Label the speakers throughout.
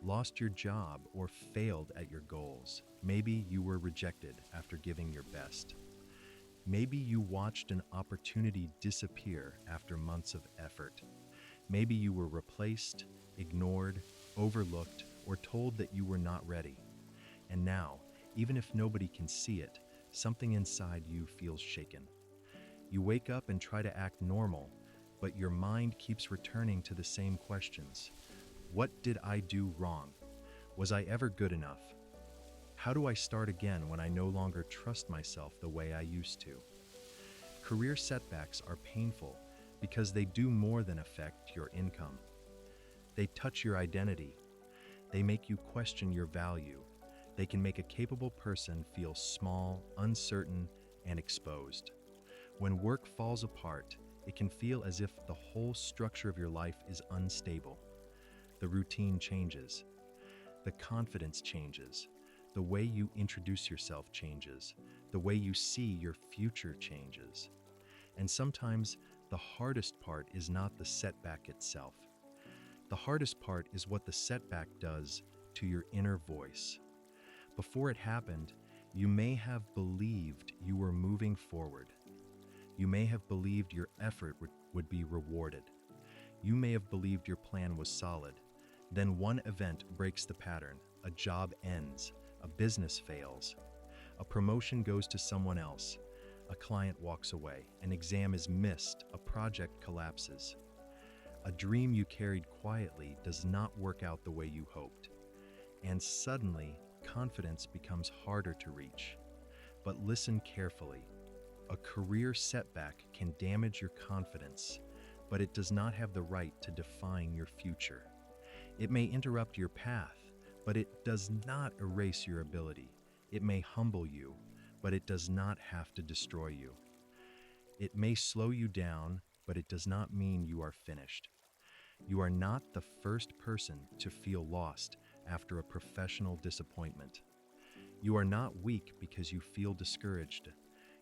Speaker 1: lost your job, or failed at your goals. Maybe you were rejected after giving your best. Maybe you watched an opportunity disappear after months of effort. Maybe you were replaced, ignored, overlooked, or told that you were not ready. And now, even if nobody can see it, something inside you feels shaken. You wake up and try to act normal, but your mind keeps returning to the same questions. What did I do wrong? Was I ever good enough? How do I start again when I no longer trust myself the way I used to? Career setbacks are painful because they do more than affect your income. They touch your identity. They make you question your value. They can make a capable person feel small, uncertain, and exposed. When work falls apart, it can feel as if the whole structure of your life is unstable. The routine changes. The confidence changes. The way you introduce yourself changes. The way you see your future changes. And sometimes the hardest part is not the setback itself. The hardest part is what the setback does to your inner voice. Before it happened, you may have believed you were moving forward. You may have believed your effort would be rewarded. You may have believed your plan was solid. Then one event breaks the pattern. A job ends. A business fails. A promotion goes to someone else. A client walks away. An exam is missed. A project collapses. A dream you carried quietly does not work out the way you hoped. And suddenly, confidence becomes harder to reach. But listen carefully. A career setback can damage your confidence, but it does not have the right to define your future. It may interrupt your path, but it does not erase your ability. It may humble you, but it does not have to destroy you. It may slow you down, but it does not mean you are finished. You are not the first person to feel lost after a professional disappointment. You are not weak because you feel discouraged.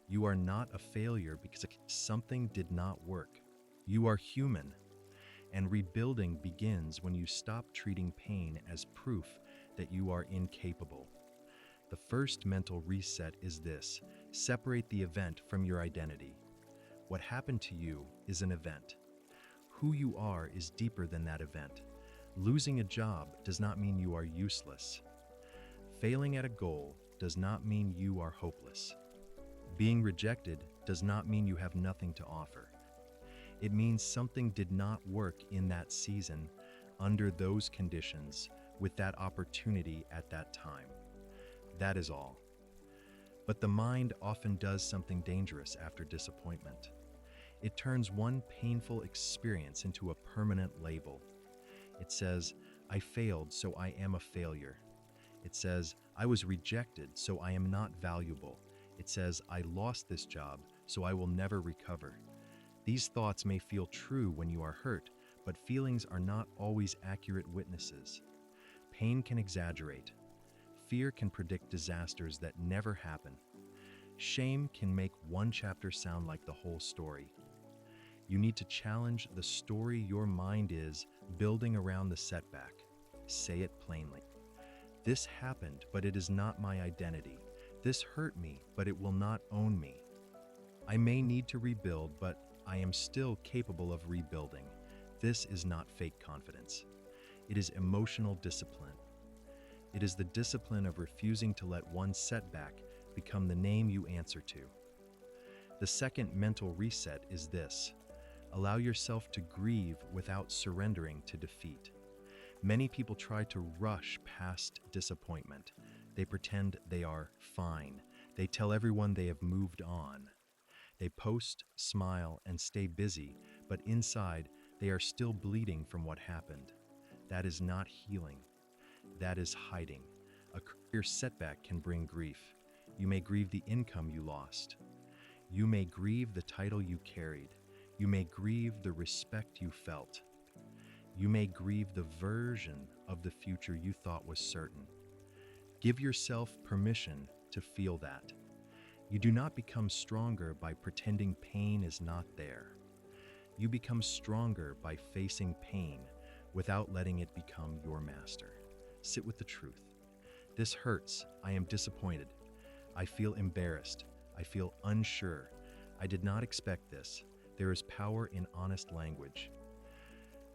Speaker 1: You are not a failure because something did not work. You are human, and rebuilding begins when you stop treating pain as proof that you are incapable. The first mental reset is this: separate the event from your identity. What happened to you is an event. Who you are is deeper than that event. Losing a job does not mean you are useless. Failing at a goal does not mean you are hopeless. Being rejected does not mean you have nothing to offer. It means something did not work in that season, under those conditions, with that opportunity at that time. That is all. But the mind often does something dangerous after disappointment. It turns one painful experience into a permanent label. It says, I failed, so I am a failure. It says, I was rejected, so I am not valuable. It says, I lost this job, so I will never recover. These thoughts may feel true when you are hurt, but feelings are not always accurate witnesses. Pain can exaggerate. Fear can predict disasters that never happen. Shame can make one chapter sound like the whole story. You need to challenge the story your mind is building around the setback. Say it plainly. This happened, but it is not my identity. This hurt me, but it will not own me. I may need to rebuild, but I am still capable of rebuilding. This is not fake confidence. It is emotional discipline. It is the discipline of refusing to let one setback become the name you answer to. The second mental reset is this: allow yourself to grieve without surrendering to defeat. Many people try to rush past disappointment. They pretend they are fine. They tell everyone they have moved on. They post, smile, and stay busy, but inside, they are still bleeding from what happened. That is not healing. That is hiding. A career setback can bring grief. You may grieve the income you lost. You may grieve the title you carried. You may grieve the respect you felt. You may grieve the version of the future you thought was certain. Give yourself permission to feel that. You do not become stronger by pretending pain is not there. You become stronger by facing pain without letting it become your master. Sit with the truth. This hurts. I am disappointed. I feel embarrassed. I feel unsure. I did not expect this. There is power in honest language.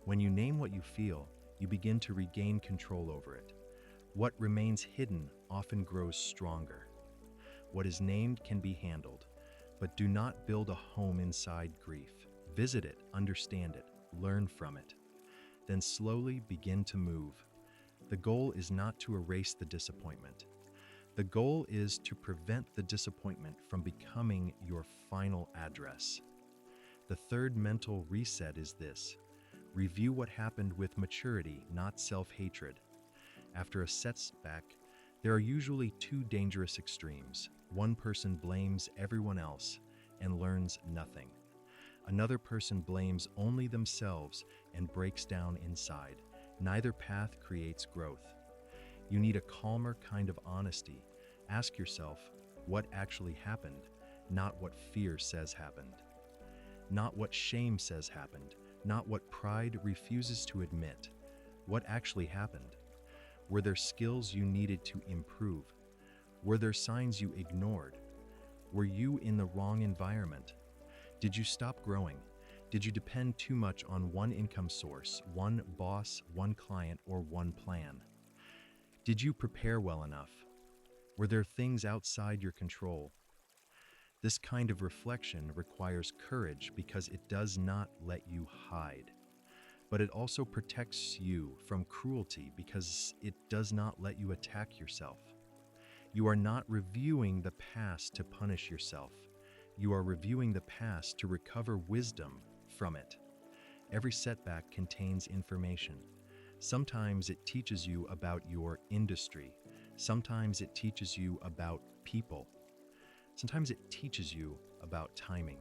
Speaker 1: When you name what you feel, you begin to regain control over it. What remains hidden often grows stronger. What is named can be handled, but do not build a home inside grief. Visit it, understand it, learn from it. Then slowly begin to move. The goal is not to erase the disappointment. The goal is to prevent the disappointment from becoming your final address. The third mental reset is this: review what happened with maturity, not self-hatred. After a setback, there are usually two dangerous extremes. One person blames everyone else and learns nothing. Another person blames only themselves and breaks down inside. Neither path creates growth. You need a calmer kind of honesty. Ask yourself what actually happened, not what fear says happened. Not what shame says happened, not what pride refuses to admit. What actually happened? Were there skills you needed to improve? Were there signs you ignored? Were you in the wrong environment? Did you stop growing? Did you depend too much on one income source, one boss, one client, or one plan? Did you prepare well enough? Were there things outside your control? This kind of reflection requires courage because it does not let you hide. But it also protects you from cruelty because it does not let you attack yourself. You are not reviewing the past to punish yourself. You are reviewing the past to recover wisdom from it. Every setback contains information. Sometimes it teaches you about your industry. Sometimes it teaches you about people. Sometimes it teaches you about timing.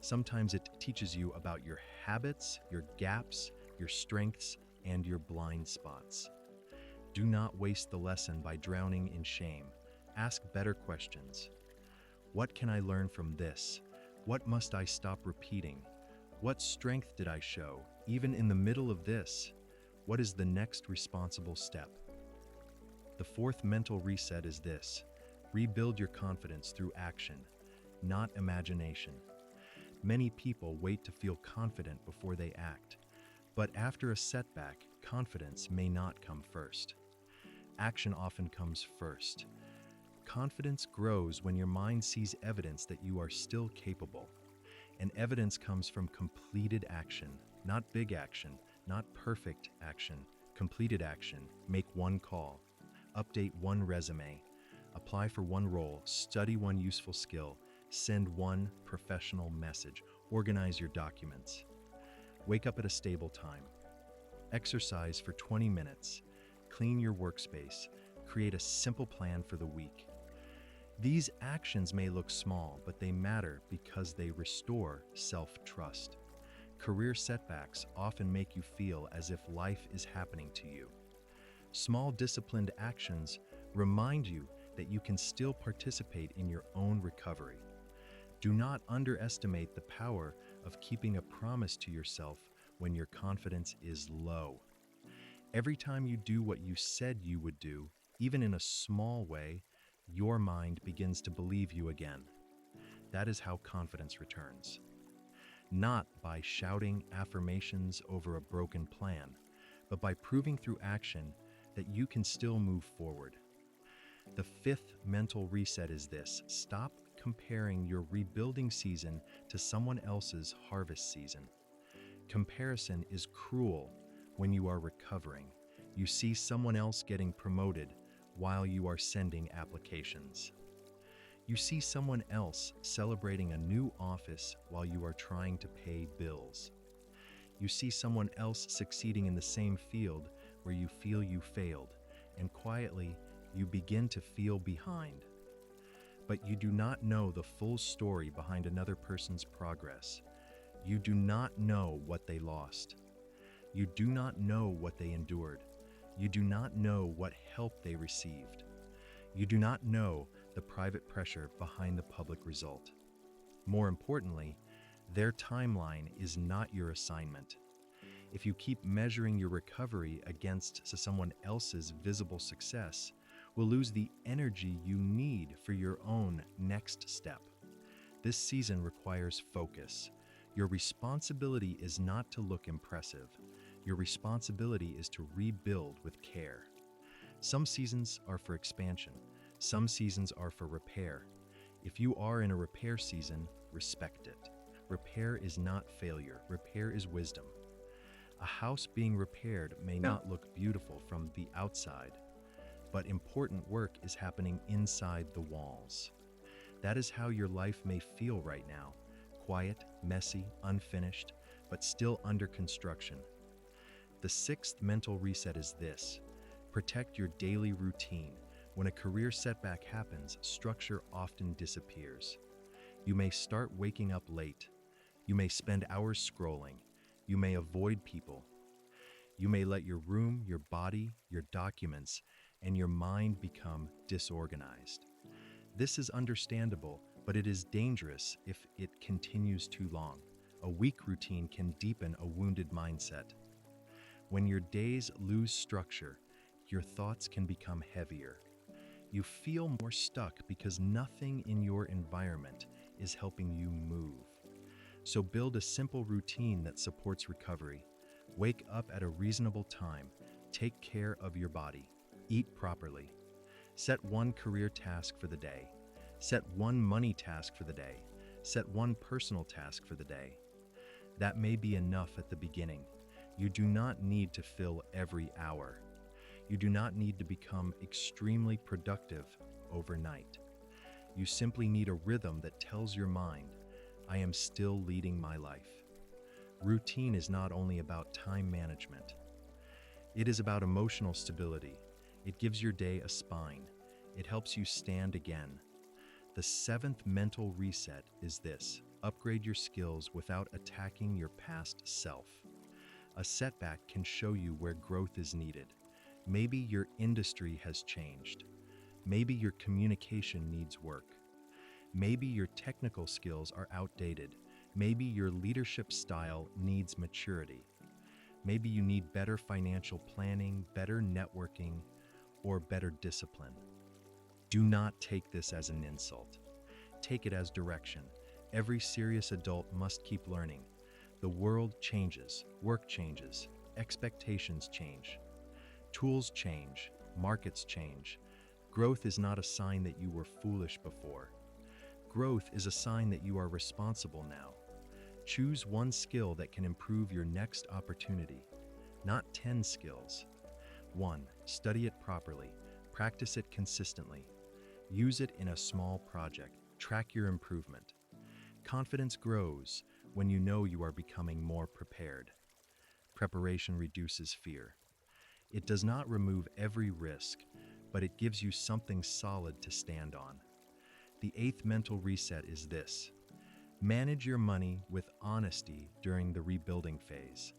Speaker 1: Sometimes it teaches you about your habits, your gaps, your strengths, and your blind spots. Do not waste the lesson by drowning in shame. Ask better questions. What can I learn from this? What must I stop repeating? What strength did I show, even in the middle of this? What is the next responsible step? The fourth mental reset is this: rebuild your confidence through action, not imagination. Many people wait to feel confident before they act, but after a setback, confidence may not come first. Action often comes first. Confidence grows when your mind sees evidence that you are still capable. And evidence comes from completed action, not big action, not perfect action, completed action. Make one call, update one resume, apply for one role, study one useful skill, send one professional message, organize your documents. Wake up at a stable time. Exercise for 20 minutes. Clean your workspace. Create a simple plan for the week. These actions may look small, but they matter because they restore self-trust. Career setbacks often make you feel as if life is happening to you. Small disciplined actions remind you that you can still participate in your own recovery. Do not underestimate the power of keeping a promise to yourself when your confidence is low. Every time you do what you said you would do, even in a small way, your mind begins to believe you again. That is how confidence returns. Not by shouting affirmations over a broken plan, but by proving through action that you can still move forward. The fifth mental reset is this: stop comparing your rebuilding season to someone else's harvest season. Comparison is cruel when you are recovering. You see someone else getting promoted while you are sending applications. You see someone else celebrating a new office while you are trying to pay bills. You see someone else succeeding in the same field where you feel you failed, and quietly you begin to feel behind. But you do not know the full story behind another person's progress. You do not know what they lost. You do not know what they endured. You do not know what help they received. You do not know the private pressure behind the public result. More importantly, their timeline is not your assignment. If you keep measuring your recovery against someone else's visible success, will lose the energy you need for your own next step. This season requires focus. Your responsibility is not to look impressive. Your responsibility is to rebuild with care. Some seasons are for expansion. Some seasons are for repair. If you are in a repair season, respect it. Repair is not failure. Repair is wisdom. A house being repaired may not look beautiful from the outside, but important work is happening inside the walls. That is how your life may feel right now: quiet, messy, unfinished, but still under construction. The sixth mental reset is this: protect your daily routine. When a career setback happens, structure often disappears. You may start waking up late. You may spend hours scrolling. You may avoid people. You may let your room, your body, your documents, and your mind become disorganized. This is understandable, but it is dangerous if it continues too long. A weak routine can deepen a wounded mindset. When your days lose structure, your thoughts can become heavier. You feel more stuck because nothing in your environment is helping you move. So build a simple routine that supports recovery. Wake up at a reasonable time. Take care of your body. Eat properly. Set one career task for the day. Set one money task for the day. Set one personal task for the day. That may be enough at the beginning. You do not need to fill every hour. You do not need to become extremely productive overnight. You simply need a rhythm that tells your mind, I am still leading my life. Routine is not only about time management. It is about emotional stability. It gives your day a spine. It helps you stand again. The seventh mental reset is this: upgrade your skills without attacking your past self. A setback can show you where growth is needed. Maybe your industry has changed. Maybe your communication needs work. Maybe your technical skills are outdated. Maybe your leadership style needs maturity. Maybe you need better financial planning, better networking, or better discipline. Do not take this as an insult. Take it as direction. Every serious adult must keep learning. The world changes, work changes, expectations change. Tools change, markets change. Growth is not a sign that you were foolish before. Growth is a sign that you are responsible now. Choose one skill that can improve your next opportunity, not 10 skills. 1. Study it properly. Practice it consistently. Use it in a small project. Track your improvement. Confidence grows when you know you are becoming more prepared. Preparation reduces fear. It does not remove every risk, but it gives you something solid to stand on. The eighth mental reset is this: manage your money with honesty during the rebuilding phase.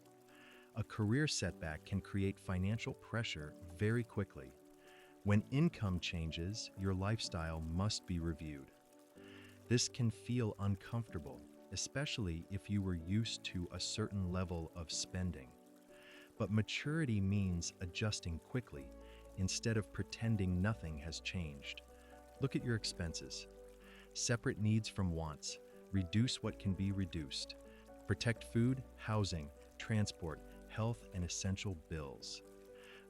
Speaker 1: A career setback can create financial pressure very quickly. When income changes, your lifestyle must be reviewed. This can feel uncomfortable, especially if you were used to a certain level of spending. But maturity means adjusting quickly instead of pretending nothing has changed. Look at your expenses. Separate needs from wants. Reduce what can be reduced. Protect food, housing, transport, health, and essential bills.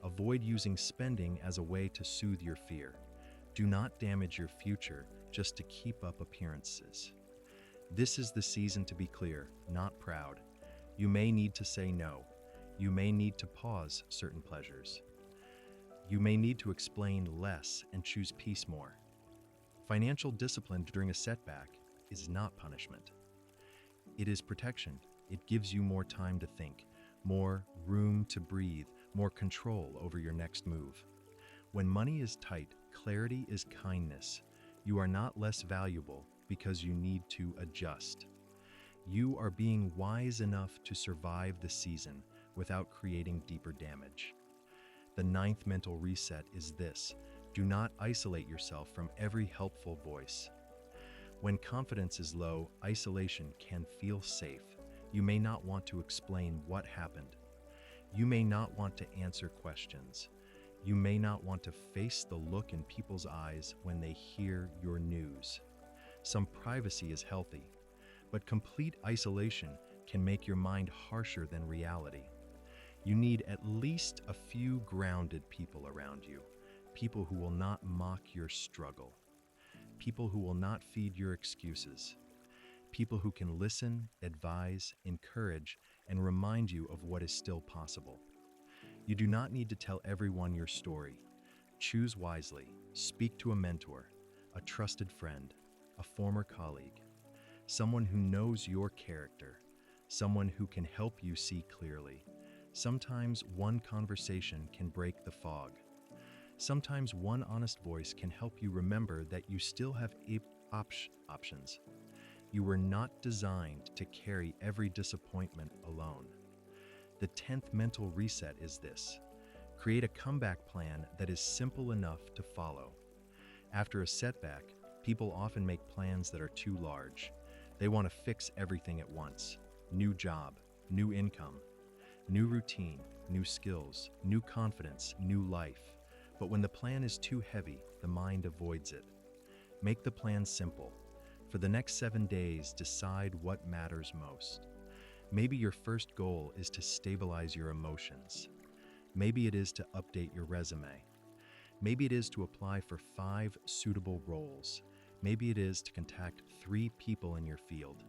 Speaker 1: Avoid using spending as a way to soothe your fear. Do not damage your future just to keep up appearances. This is the season to be clear, not proud. You may need to say no. You may need to pause certain pleasures. You may need to explain less and choose peace more. Financial discipline during a setback is not punishment. It is protection. It gives you more time to think, more room to breathe, more control over your next move. When money is tight, clarity is kindness. You are not less valuable because you need to adjust. You are being wise enough to survive the season without creating deeper damage. The ninth mental reset is this: do not isolate yourself from every helpful voice. When confidence is low, isolation can feel safe. You may not want to explain what happened. You may not want to answer questions. You may not want to face the look in people's eyes when they hear your news. Some privacy is healthy, but complete isolation can make your mind harsher than reality. You need at least a few grounded people around you, people who will not mock your struggle, people who will not feed your excuses, people who can listen, advise, encourage, and remind you of what is still possible. You do not need to tell everyone your story. Choose wisely. Speak to a mentor, a trusted friend, a former colleague, someone who knows your character, someone who can help you see clearly. Sometimes one conversation can break the fog. Sometimes one honest voice can help you remember that you still have options. You were not designed to carry every disappointment alone. The 10th mental reset is this: create a comeback plan that is simple enough to follow. After a setback, people often make plans that are too large. They want to fix everything at once: new job, new income, new routine, new skills, new confidence, new life. But when the plan is too heavy, the mind avoids it. Make the plan simple. For the next 7 days, decide what matters most. Maybe your first goal is to stabilize your emotions. Maybe it is to update your resume. Maybe it is to apply for 5 suitable roles. Maybe it is to contact 3 people in your field.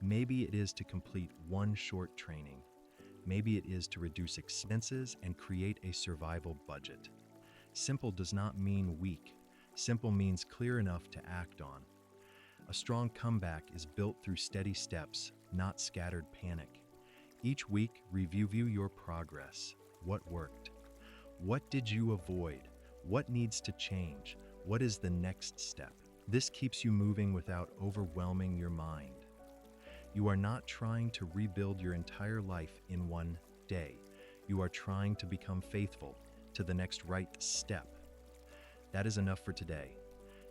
Speaker 1: Maybe it is to complete 1 short training. Maybe it is to reduce expenses and create a survival budget. Simple does not mean weak. Simple means clear enough to act on. A strong comeback is built through steady steps, not scattered panic. Each week, review your progress. What worked? What did you avoid? What needs to change? What is the next step? This keeps you moving without overwhelming your mind. You are not trying to rebuild your entire life in one day. You are trying to become faithful to the next right step. That is enough for today.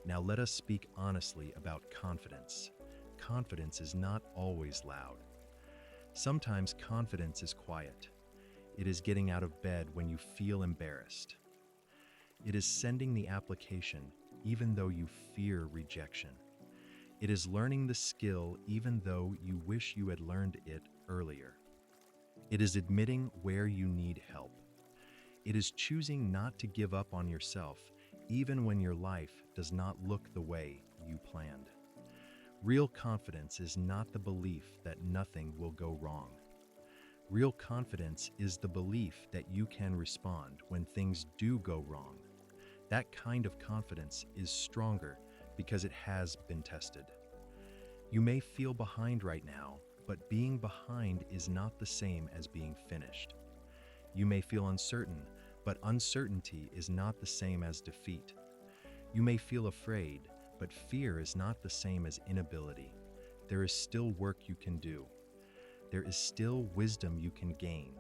Speaker 1: Now let us speak honestly about confidence. Confidence is not always loud. Sometimes confidence is quiet. It is getting out of bed when you feel embarrassed. It is sending the application even though you fear rejection. It is learning the skill even though you wish you had learned it earlier. It is admitting where you need help. It is choosing not to give up on yourself even when your life does not look the way you planned. Real confidence is not the belief that nothing will go wrong. Real confidence is the belief that you can respond when things do go wrong. That kind of confidence is stronger because it has been tested. You may feel behind right now, but being behind is not the same as being finished. You may feel uncertain, but uncertainty is not the same as defeat. You may feel afraid, but fear is not the same as inability. There is still work you can do. There is still wisdom you can gain.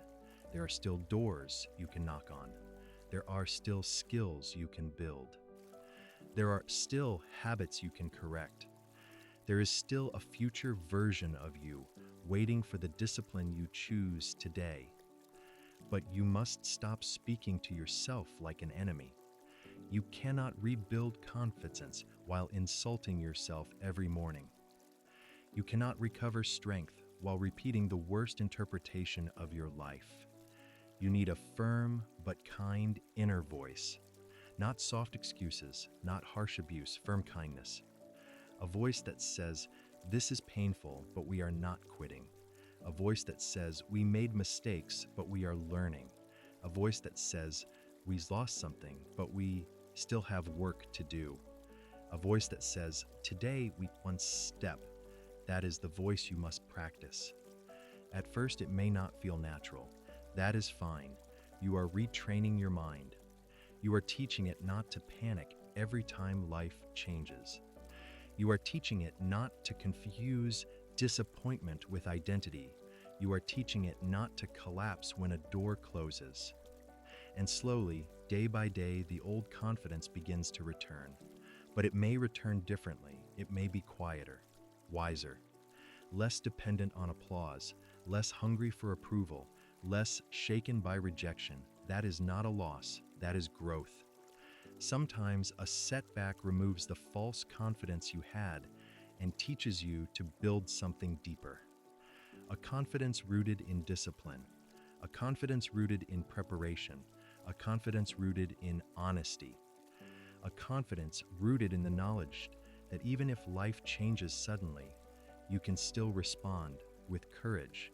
Speaker 1: There are still doors you can knock on. There are still skills you can build. There are still habits you can correct. There is still a future version of you waiting for the discipline you choose today. But you must stop speaking to yourself like an enemy. You cannot rebuild confidence while insulting yourself every morning. You cannot recover strength while repeating the worst interpretation of your life. You need a firm but kind inner voice. Not soft excuses, not harsh abuse, firm kindness. A voice that says, "This is painful, but we are not quitting." A voice that says, "We made mistakes, but we are learning." A voice that says, "We lost something, but we still have work to do." A voice that says, "Today we one step." That is the voice you must practice. At first, it may not feel natural. That is fine. You are retraining your mind. You are teaching it not to panic every time life changes. You are teaching it not to confuse disappointment with identity. You are teaching it not to collapse when a door closes. And slowly, day by day, the old confidence begins to return. But it may return differently. It may be quieter, wiser, less dependent on applause, less hungry for approval, less shaken by rejection. That is not a loss, that is growth. Sometimes a setback removes the false confidence you had and teaches you to build something deeper. A confidence rooted in discipline, a confidence rooted in preparation, a confidence rooted in honesty, a confidence rooted in the knowledge that even if life changes suddenly, you can still respond with courage.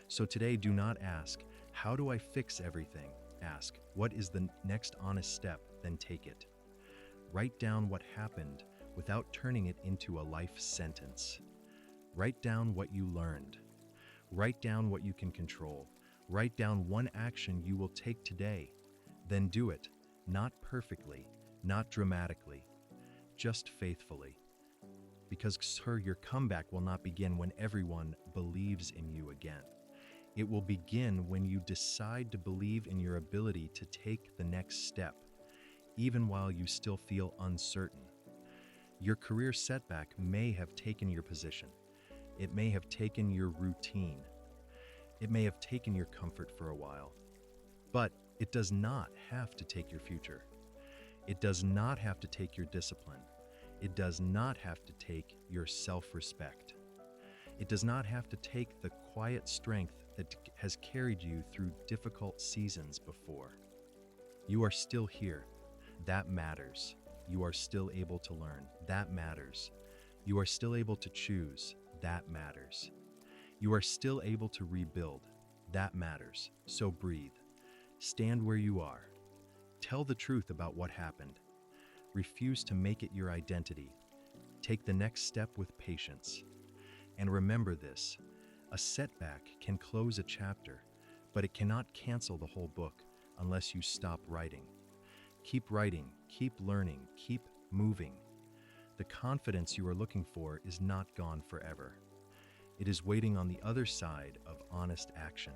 Speaker 1: So today, do not ask, how do I fix everything? Ask, what is the next honest step? Then take it. Write down what happened without turning it into a life sentence. Write down what you learned. Write down what you can control. Write down one action you will take today. Then do it, not perfectly, not dramatically, just faithfully. Because, sir, your comeback will not begin when everyone believes in you again. It will begin when you decide to believe in your ability to take the next step, even while you still feel uncertain. Your career setback may have taken your position. It may have taken your routine. It may have taken your comfort for a while. But it does not have to take your future. It does not have to take your discipline. It does not have to take your self-respect. It does not have to take the quiet strength that has carried you through difficult seasons before. You are still here. That matters. You are still able to learn. That matters. You are still able to choose. That matters. You are still able to rebuild. That matters. So breathe. Stand where you are. Tell the truth about what happened. Refuse to make it your identity. Take the next step with patience. And remember this, a setback can close a chapter, but it cannot cancel the whole book unless you stop writing. Keep writing, keep learning, keep moving. The confidence you are looking for is not gone forever. It is waiting on the other side of honest action.